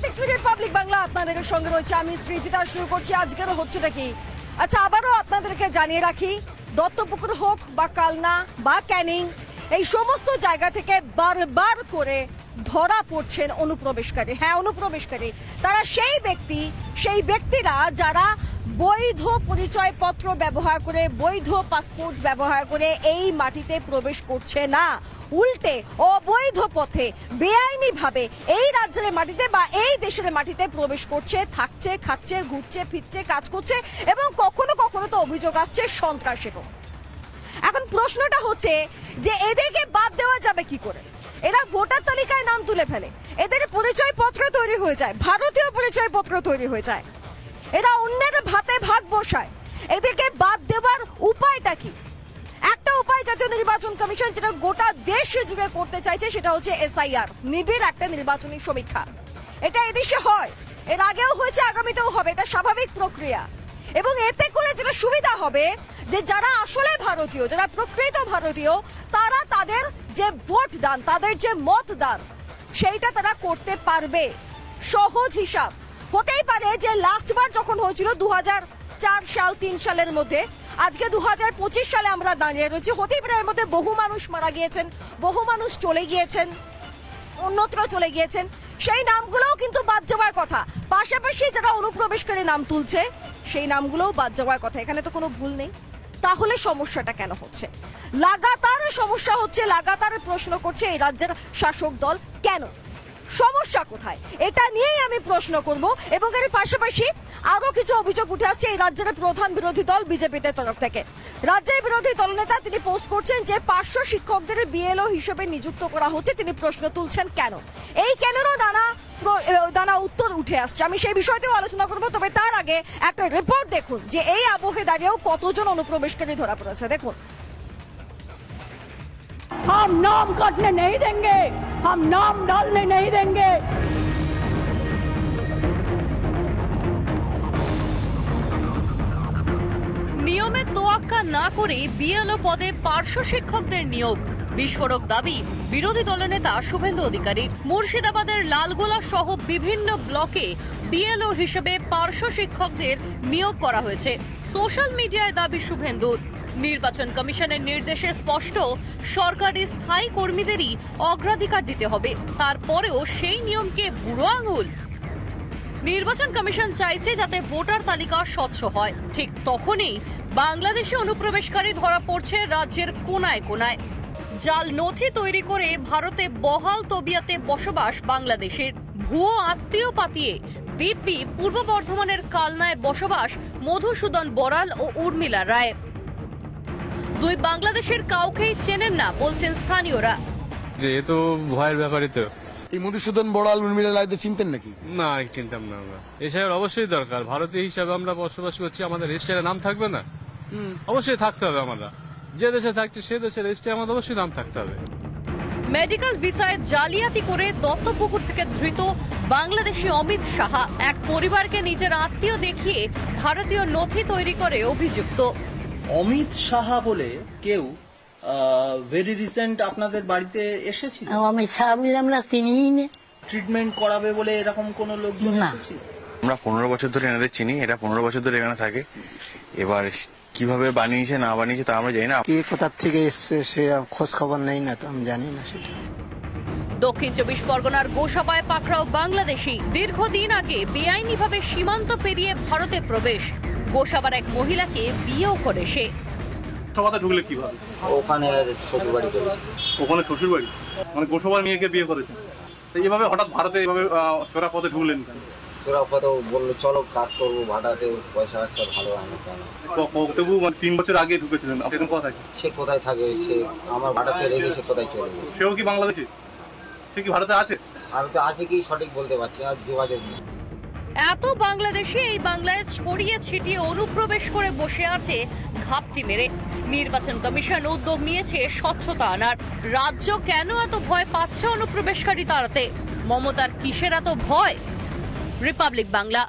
দেখছেন রিপাবলিক বাংলা, আপনাদের সঙ্গে রয়েছে আমি সৃজিতা। শুরু করছি আজকের হচ্ছেটা কি। আচ্ছা, আবারও আপনাদেরকে জানিয়ে রাখি, দত্তপুকুর হোক বা কালনা বা ক্যানিং, এই সমস্ত জায়গা থেকে বারবার করে ধরা পড়ছেন অনুপ্রবেশকারী। হ্যাঁ, অনুপ্রবেশকারী তারা সেই ব্যক্তিরা যারা বৈধ পরিচয়পত্র ব্যবহার করে, বৈধ পাসপোর্ট ব্যবহার করে এই মাটিতে প্রবেশ করছে না, উল্টে অবৈধ পথে বেআইনি ভাবে এই রাজ্যের মাটিতে বা এই দেশের মাটিতে প্রবেশ করছে, থাকছে, খাচ্ছে, ঘুরছে, ফিরছে, কাজ করছে এবং কখনো কখনো তো অভিযোগ আসছে সন্ত্রাসেরও। এখন প্রশ্নটা হচ্ছে যে এদেরকে বাদ দেওয়া যাবে কি করে? এরা ভোটার তালিকায় নাম তুলে ফেলে, এদের পরিচয়পত্র তৈরি হয়ে যায়, ভারতীয় পরিচয়পত্র তৈরি হয়ে যায়, এরা অন্যের ভাতে ভাগ বসায়। এদেরকে বাদ দেওয়ার উপায়টা কি? একটা উপায় জাতীয় নির্বাচন কমিশন যেটা গোটা দেশ জুড়ে করতে চাইছে সেটা হচ্ছে SIR, নিবিড় একটা নির্বাচনী সমীক্ষা। এটা এদেশে হয়, এর আগেও হয়েছে, আগামীতেও হবে, এটা স্বাভাবিক প্রক্রিয়া। এবং এতে করে যেটা সুবিধা হবে যে যারা আসলে ভারতীয়, যারা প্রকৃত ভারতীয়, তারা তাদের যে ভোট দান, তাদের যে মত দান, সেইটা তারা করতে পারবে। সহজ হিসাব হতেই পারে যে লাস্টবার যখন হয়েছিল 2004 সাল 3 সালের মধ্যে, আজকে 2025 সালে আমরা দাঁড়িয়ে রয়েছি, হতেই পারে এর মধ্যে বহু মানুষ মারা গিয়েছেন, বহু মানুষ চলে গিয়েছেন, অন্যত্র চলে গিয়েছেন, সেই নামগুলোও কিন্তু বাদ যাওয়ার কথা। পাশাপাশি যারা অনুপ্রবেশকারী নাম তুলছে সেই নামগুলোও বাদ যাওয়ার কথা। এখানে তো কোনো ভুল নেই। তাহলে সমস্যাটা কেন হচ্ছে? লাগাতার সমস্যা হচ্ছে, লাগাতার প্রশ্ন করছে এই রাজ্যের শাসক দল। কেন? সমস্যা কোথায়? এটা নিয়েই আমি প্রশ্ন করব। এবং এর পাশাপাশি আরো কিছু অভিযোগ উঠে আসছে এই রাজ্যের প্রধান বিরোধী দল বিজেপির তরফ থেকে। রাজ্যের বিরোধী দলনেতা তিনি পোস্ট করছেন যে 500 শিক্ষকদের BLO হিসেবে নিযুক্ত করা হচ্ছে। তিনি প্রশ্ন তুলছেন কেন? এই কেনেরও নানা উত্তর উঠে আসছে। আমি সেই বিষয়তেও আলোচনা করব, তবে তার আগে একটা রিপোর্ট দেখুন যে এই আবহে দাঁড়িয়েও কতজন অনুপ্রবেশকারী ধরা পড়েছে। দেখুন। हम नाम काटने नहीं देंगे, हम नाम डालने नहीं देंगे। নিয়মে তোয়াক্কা না করে BLO পদে পার্শ্ব শিক্ষকদের নিয়োগ, বিস্ফোরক দাবি বিরোধী দলনেতা শুভেন্দু অধিকারী। মুর্শিদাবাদের লালগোলা সহ বিভিন্ন ব্লকে BLO হিসেবে পার্শ্ব শিক্ষকদের নিয়োগ করা হয়েছে। সোশ্যাল মিডিয়ায় দাবি শুভেন্দুর। নির্বাচন কমিশনের নির্দেশে স্পষ্ট, সরকারি স্থায়ী কর্মীদেরই অগ্রাধিকার দিতে হবে। তারপরেও সেই নিয়মকে বুড়ো আঙুল। নির্বাচন কমিশন চাইছে যাতে ভোটার তালিকা স্বচ্ছ হয়। ঠিক তখনই বাংলাদেশি অনুপ্রবেশকারী ধরা পড়ছে রাজ্যের কোনায় কোনায়। জাল নথি তৈরি করে ভারতে বহাল তবিয়াতে বসবাস বাংলাদেশের। ভুয়ো আত্মীয় পাতিয়ে দিব্যি পূর্ব বর্ধমানের কালনায় বসবাস মধুসূদন বড়াল ও উর্মিলা রায়। দুই বাংলাদেশের কাউকেই চেনেন না বলছেন স্থানীয়রা। যে এ তো ভয়ের ব্যাপারই তো। এই মধুসূদন বড়াল উর্মিলা রায়দের চিনতেন নাকি? না, চিনতাম না আমরা। এসবের অবশ্যই দরকার। ভারতীয় হিসাবে আমরা বসবাস করছি, আমাদের রেজিস্টারে নাম থাকবে না? অবশ্যই থাকতে হবে। আমরা যে দেশে থাকছি সে দেশের রেজিস্টারে আমাদের অবশ্যই নাম থাকতে হবে। মেডিকেল ভিসায় জালিয়াতি করে দত্তপুকুর থেকে ধৃত বাংলাদেশি অমিত সাহা। এক পরিবারকে নিজের আত্মীয় দেখিয়ে ভারতীয় নথি তৈরি করে অভিযুক্ত। অমিত সাহা বলে কেউ ভেরি রিসেন্ট আপনাদের বাড়িতে এসেছিল? অমিত সাহা আমরা চিনি না। ট্রিটমেন্ট করাবে বলে এরকম কোন লোকজন না। আমরা 15 বছর ধরে এনাদের চিনি, এরা 15 বছর ধরে এখানে থাকে। এবার কিভাবে বানিয়েছে না বানিয়েছে তা আমরা জানি না। কে কোথা থেকে এসছে সে খোঁজ খবর নেই না, তো আমি জানি না সেটা। দক্ষিণ 24 পরগনার গোসাবায় পাকড়াও বাংলাদেশি। দীর্ঘদিন আগে বেআইনিভাবে সীমান্ত পেরিয়ে ভারতে প্রবেশ। গোসাবার এক মহিলাকে বিয়েও করে সে। গোসাবাতে ঢুকলে কিভাবে? ওখানে শ্বশুর বাড়ি করেছে। ওখানে শ্বশুর বাড়ি মানে গোসাবার মেয়েকে বিয়ে করেছে। তো এইভাবে হঠাৎ ভারতে এইভাবে চোরা পথে ঢুকলেন কেন? চোরা পথে বললো চলো কাজ করবো, ভাড়াতে পয়সা আসছে, ভালো হয় না কেন? তবু 3 বছর আগে ঢুকেছিলেন, এখন কোথায় থাকে? সে কোথায় থাকে? সে আমার ভাড়াতে রেখে সে কোথায় চলে গেছে। সেও কি বাংলাদেশি? সে কি ভারতে আছে? ভারতে আছে কি সঠিক বলতে পারছি, আর যোগাযোগ নেই। এত বাংলাদেশি এই বাংলায় ছড়িয়ে ছিটিয়ে অনুপ্রবেশ করে বসে আছে ঘাপটি মেরে। নির্বাচন কমিশন উদ্যোগ নিয়েছে স্বচ্ছতা আনার। রাজ্য কেন এত ভয় পাচ্ছে অনুপ্রবেশকারী তাড়াতে? মমতার কিসের এত ভয়? রিপাবলিক বাংলা।